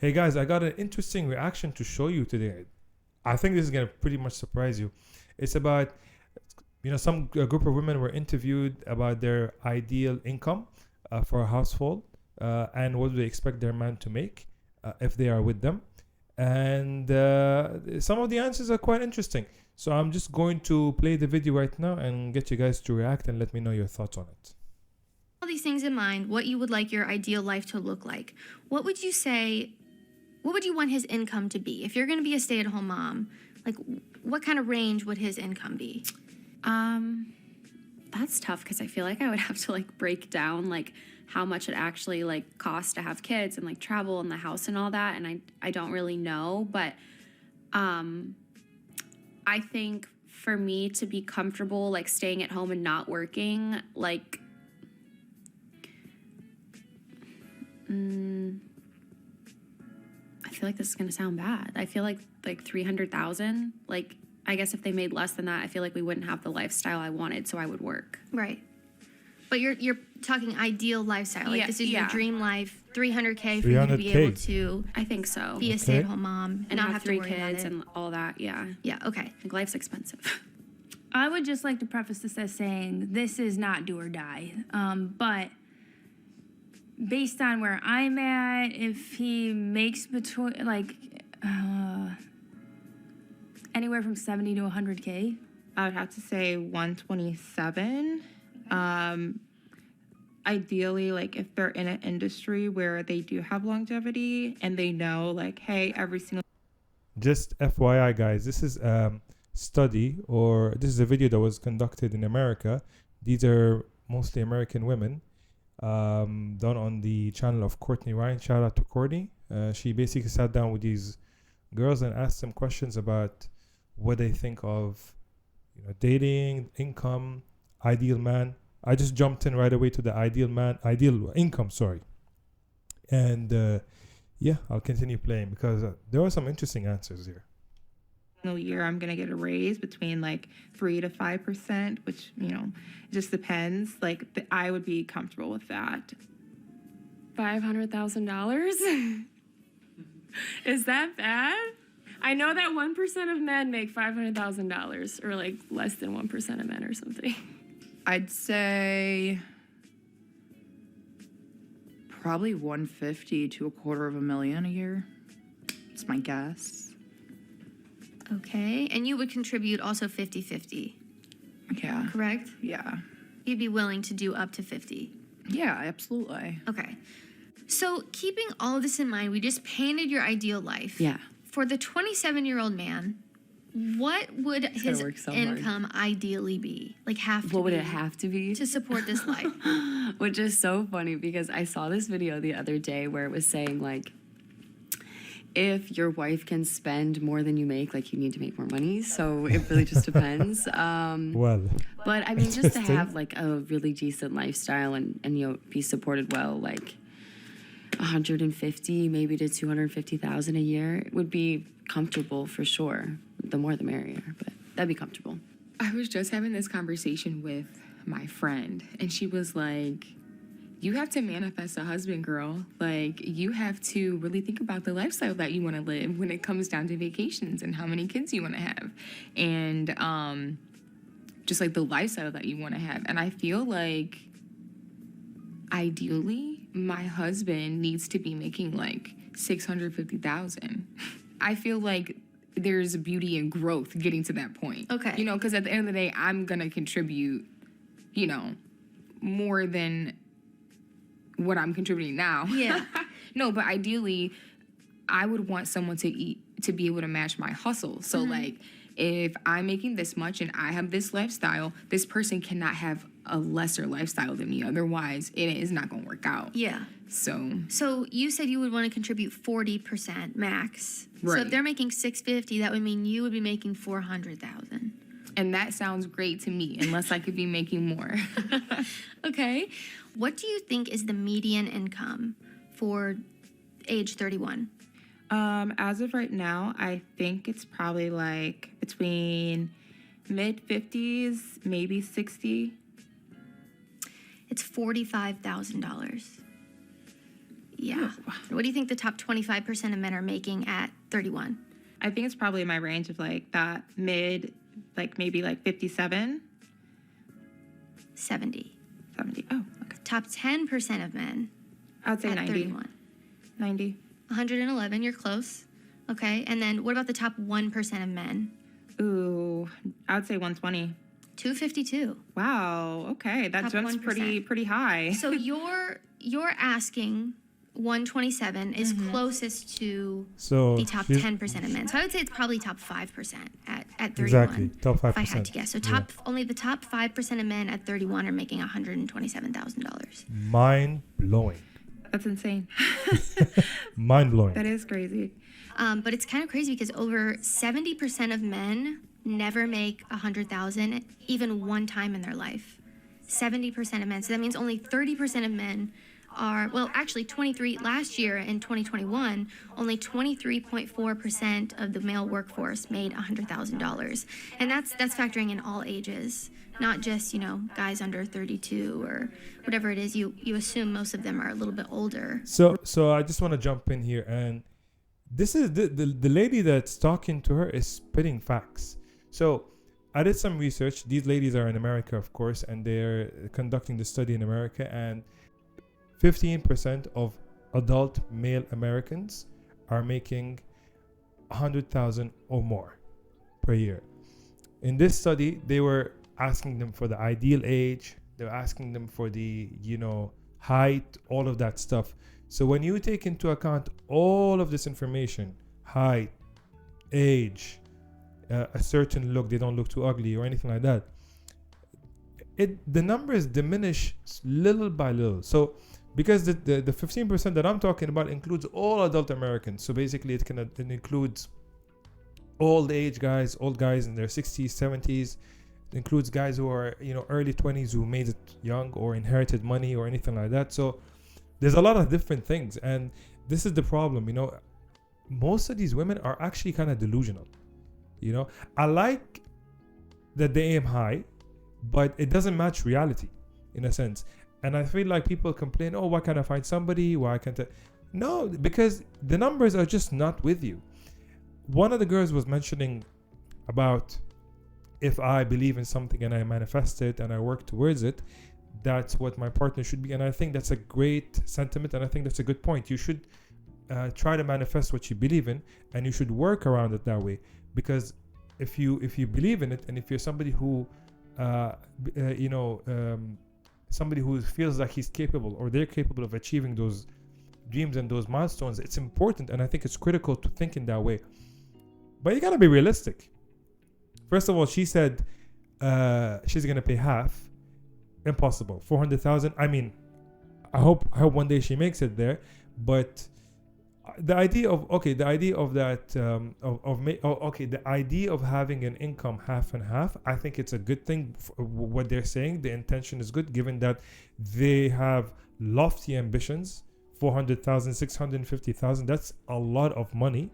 Hey guys, I got an interesting reaction to show you today. I think this is gonna pretty much surprise you. It's about, some group of women were interviewed about their ideal income for a household and what do they expect their man to make if they are with them. And some of the answers are quite interesting. So I'm just going to play the video right now and get you guys to react and let me know your thoughts on it. All these things in mind, what you would like your ideal life to look like. What would you say, what would you want his income to be? If you're going to be a stay-at-home mom, like what kind of range would his income be? That's tough because I feel like I would have to like break down like how much it actually like costs to have kids and like travel and the house and all that, and I don't really know, but I think for me to be comfortable like staying at home and not working, like I feel like this is gonna sound bad. I feel like 300,000. Like I guess if they made less than that, I feel like we wouldn't have the lifestyle I wanted, so I would work. Right. But you're talking ideal lifestyle. Like this is your dream life. 300K for you to be able to. I think so. Be a stay-at-home mom and not have to 3 worry kids about it. and all that. Yeah. Yeah. Okay. Like life's expensive. I would just like to preface this as saying this is not do or die. But based on where I'm at, if he makes between anywhere from 70 to 100K. I would have to say 127. Ideally, like if they're in an industry where they do have longevity and they know like, hey, every single. Just FYI, guys, this is study, or this is a video that was conducted in America. These are mostly American women, done on the channel of Courtney Ryan. Shout out to Courtney. She basically sat down with these girls and asked them questions about what they think of, dating, income, ideal man. I just jumped in right away to the ideal income, sorry. And I'll continue playing because there are some interesting answers here. Year I'm gonna get a raise between like 3 to 5%, which just depends. Like I would be comfortable with that. $500,000? Is that bad? I know that 1% of men make $500,000, or like less than 1% of men or something. I'd say probably 150 to $250,000 a year. It's my guess. Okay. And you would contribute also 50-50. Yeah. Correct? Yeah. You'd be willing to do up to 50. Yeah, absolutely. Okay. So keeping all of this in mind, we just painted your ideal life. Yeah. For the 27-year-old man, what would his income ideally be? Like what would it have to be? To support this life? Which is so funny because I saw this video the other day where it was saying like, if your wife can spend more than you make, like you need to make more money. So it really just depends. But I mean, just to have like a really decent lifestyle and be supported well, like 150 maybe to 250,000 a year would be comfortable for sure. The more the merrier, but that'd be comfortable. I was just having this conversation with my friend, and she was like, you have to manifest a husband, girl. Like, you have to really think about the lifestyle that you want to live when it comes down to vacations and how many kids you want to have. And just like the lifestyle that you want to have. And I feel like ideally my husband needs to be making like 650,000. I feel like there's beauty and growth getting to that point. Okay. Because at the end of the day, I'm going to contribute, more than what I'm contributing now. Yeah. No, but ideally, I would want someone to be able to match my hustle. So like, if I'm making this much and I have this lifestyle, this person cannot have a lesser lifestyle than me. Otherwise, it is not going to work out. Yeah. So you said you would want to contribute 40% max. Right. So if they're making 650, that would mean you would be making 400,000. And that sounds great to me, unless I could be making more. Okay. What do you think is the median income for age 31? As of right now, I think it's probably like between mid-50s, maybe 60. It's $45,000. Yeah. What do you think the top 25% of men are making at 31? I think it's probably in my range of like that mid, like maybe like 57, 70. 70. Oh, okay. Top 10% of men I would say at 90. 31. 90. 111, you're close. Okay. And then what about the top 1% of men? Ooh, I would say 120. 252. Wow. Okay, that Top jumps 1%. pretty high. So you're asking 127 is closest to So the top she's- 10% of men. So I would say it's probably top 5% at 31. Exactly, top If I had 5%. to guess. So Yeah. only the top 5% of men at 31 are making $127,000. Mind blowing. That's insane. Mind blowing. That is crazy. But it's kind of crazy because over 70% of men never make 100,000 even one time in their life. 70% of men. So that means only 30% of men are, well, actually 23 last year in 2021, only 23.4% of the male workforce made $100,000. And that's factoring in all ages, not just, guys under 32 or whatever it is. You assume most of them are a little bit older. So I just want to jump in here, and this is the lady that's talking to her is spitting facts. So I did some research. These ladies are in America, of course, and they're conducting the study in America, and 15% of adult male Americans are making 100,000 or more per year. In this study, they were asking them for the ideal age. They're asking them for the, height, all of that stuff. So when you take into account all of this information, height, age, a certain look, they don't look too ugly or anything like that, the numbers diminish little by little. So because the 15% that I'm talking about includes all adult Americans. So basically it includes old age guys, old guys in their 60s, 70s. It includes guys who are, early 20s who made it young or inherited money or anything like that. So there's a lot of different things. And this is the problem, most of these women are actually kind of delusional. I like that they aim high, but it doesn't match reality in a sense. And I feel like people complain, oh, why can't I find somebody? Why can't I? No, because the numbers are just not with you. One of the girls was mentioning about if I believe in something and I manifest it and I work towards it, that's what my partner should be. And I think that's a great sentiment, and I think that's a good point. You should try to manifest what you believe in, and you should work around it that way. Because if you believe in it, and if you're somebody who somebody who feels like he's capable or they're capable of achieving those dreams and those milestones, it's important, and I think it's critical to think in that way. But you gotta be realistic. First of all, she said she's gonna pay half. Impossible. 400,000. I mean, I hope one day she makes it there, but the idea of having an income half and half, I think it's a good thing. What they're saying, the intention is good, given that they have lofty ambitions. 400,000, 650,000, that's a lot of money,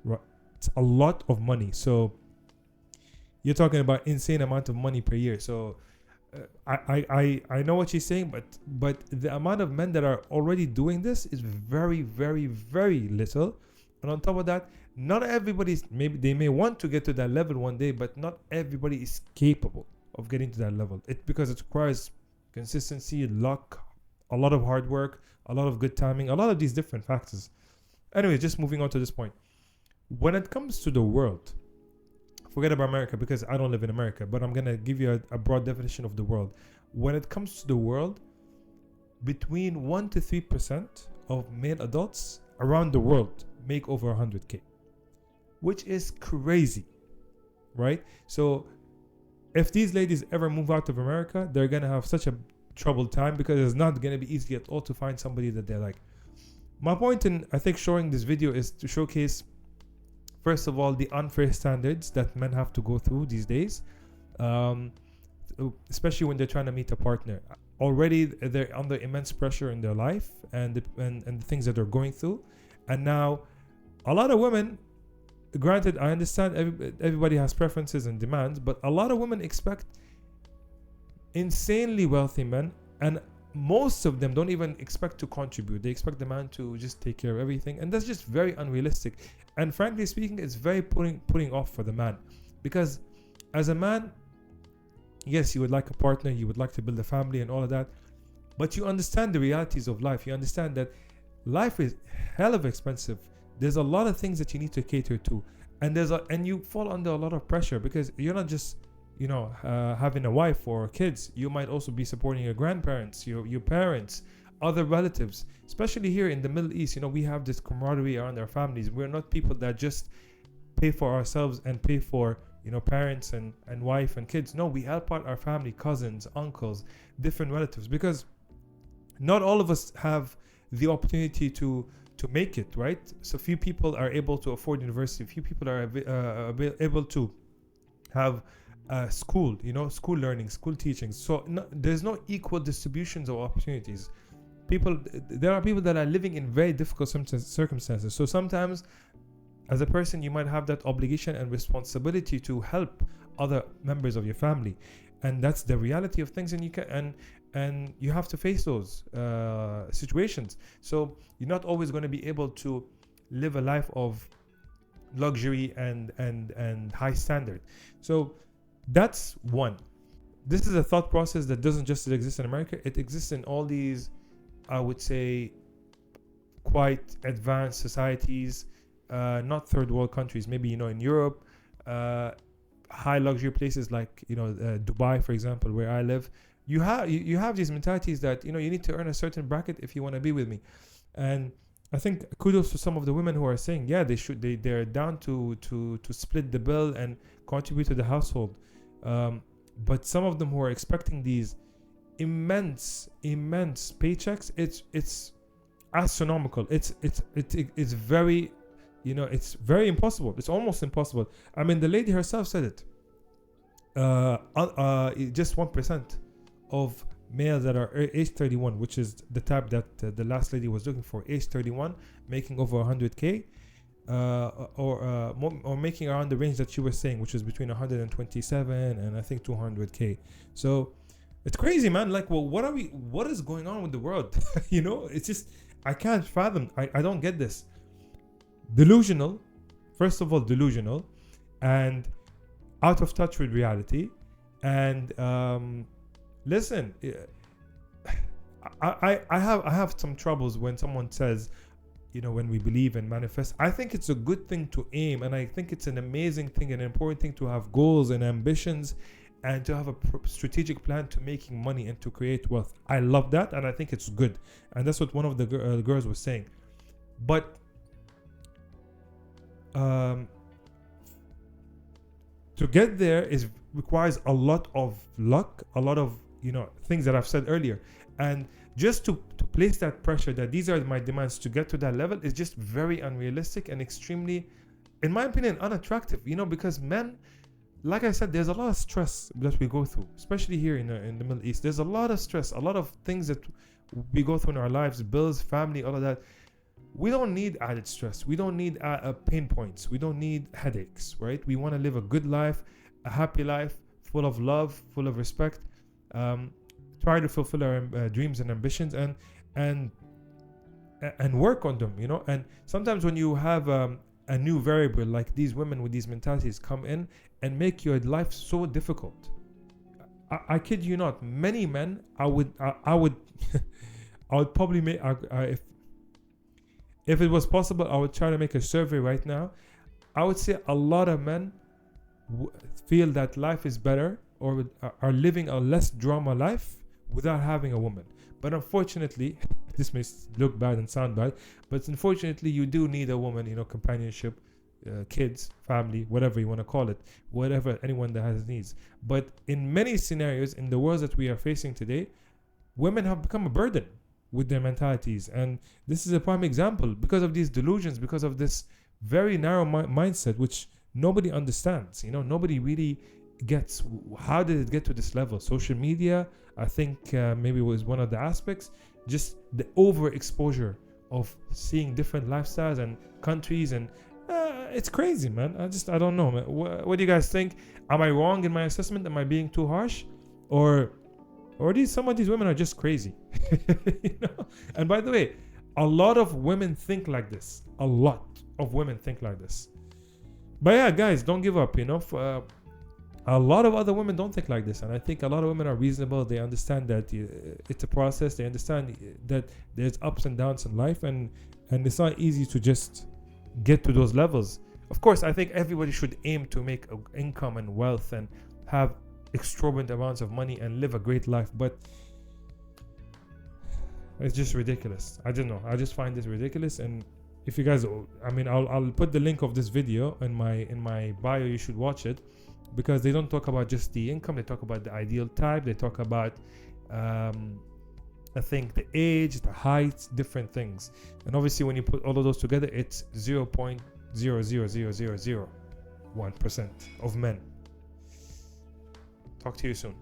right? It's a lot of money. So you're talking about insane amount of money per year. So I know what she's saying, but the amount of men that are already doing this is very, very, very little. And on top of that, not everybody's, maybe they may want to get to that level one day, but not everybody is capable of getting to that level. Because it requires consistency, luck, a lot of hard work, a lot of good timing, a lot of these different factors. Anyway, just moving on to this point. When it comes to the world, forget about America because I don't live in America, but I'm going to give you a broad definition of the world. When it comes to the world, between 1 to 3% of male adults around the world make over 100K, which is crazy, right? So if these ladies ever move out of America, they're going to have such a troubled time because it's not going to be easy at all to find somebody that they like. My point in, I think, showing this video is to showcase, first of all, the unfair standards that men have to go through these days, especially when they're trying to meet a partner. Already, they're under immense pressure in their life and the things that they're going through. And now, a lot of women, granted, I understand everybody has preferences and demands, but a lot of women expect insanely wealthy men. And most of them don't even expect to contribute. They expect the man to just take care of everything, and that's just very unrealistic. And frankly speaking, it's very putting off for the man, because as a man, yes, you would like a partner, you would like to build a family and all of that, but you understand the realities of life. You understand that life is hell of expensive. There's a lot of things that you need to cater to, and and you fall under a lot of pressure, because you're not just having a wife or kids. You might also be supporting your grandparents, your parents, other relatives. Especially here in the Middle East, we have this camaraderie around our families. We're not people that just pay for ourselves and pay for parents and wife and kids. No, we help out our family, cousins, uncles, different relatives, because not all of us have the opportunity to make it, right? So few people are able to afford university. Few people are able to have school, school learning, school teaching. So there's no equal distributions of opportunities. There are people that are living in very difficult circumstances. So sometimes, as a person, you might have that obligation and responsibility to help other members of your family, and that's the reality of things. And you have to face those situations. So you're not always going to be able to live a life of luxury and high standard. So that's one. This is a thought process that doesn't just exist in America. It exists in all these, I would say, quite advanced societies, not third world countries. Maybe in Europe, high luxury places like Dubai, for example, where I live. You have these mentalities that you need to earn a certain bracket if you want to be with me. And I think kudos to some of the women who are saying, yeah, they're down to split the bill and contribute to the household. But some of them who are expecting these immense paychecks, it's astronomical. It's very, it's very impossible. It's almost impossible. I mean, the lady herself said it. Just 1% of males that are age 31, which is the type that the last lady was looking for, age 31, making over 100k, or making around the range that she was saying, which was between 127 and I think 200k. So it's crazy, man. Like, well, what is going on with the world? It's just, I can't fathom. I don't get this. Delusional, first of all, delusional, and out of touch with reality. And listen, I have some troubles when someone says, when we believe and manifest. I think it's a good thing to aim, and I think it's an amazing thing, an important thing to have goals and ambitions, and to have a strategic plan to making money and to create wealth. I love that, and I think it's good, and that's what one of the girls was saying. But to get there requires a lot of luck, a lot of things that I've said earlier, and just to place that pressure that these are my demands to get to that level is just very unrealistic and extremely, in my opinion, unattractive. Because men, like I said, there's a lot of stress that we go through, especially here in the Middle East. There's a lot of stress, a lot of things that we go through in our lives, bills, family, all of that. We don't need added stress. We don't need pain points. We don't need headaches, right? We want to live a good life, a happy life, full of love, full of respect. Try to fulfill our dreams and ambitions, and work on them. And sometimes when you have a new variable like these women with these mentalities come in and make your life so difficult, I kid you not, many men, I would I would probably make, if it was possible, I would try to make a survey right now. I would say a lot of men feel that life is better, or are living a less drama life without having a woman. But unfortunately, this may look bad and sound bad, but unfortunately you do need a woman, companionship, kids, family, whatever you want to call it, whatever, anyone that has needs. But in many scenarios in the world that we are facing today, women have become a burden with their mentalities. And this is a prime example because of these delusions, because of this very narrow mindset, which nobody understands. Nobody really gets how did it get to this level. Social media, I think maybe was one of the aspects, just the overexposure of seeing different lifestyles and countries, and it's crazy, man. I don't know, man. What do you guys think? Am I wrong in my assessment? Am I being too harsh? Or or some of these women are just crazy. You know? And by the way, a lot of women think like this. A lot of women think like this. But yeah, guys, don't give up. You know, a lot of other women don't think like this, and I think a lot of women are reasonable. They understand that it's a process. They understand that there's ups and downs in life, and it's not easy to just get to those levels. Of course, I think everybody should aim to make income and wealth and have exorbitant amounts of money and live a great life, but it's just ridiculous. I don't know. I just find this ridiculous. And if you guys, I mean, I'll put the link of this video in my bio. You should watch it, because they don't talk about just the income. They talk about the ideal type. They talk about I think the age, the height, different things. And obviously when you put all of those together, it's 0.00001% of men. Talk to you soon.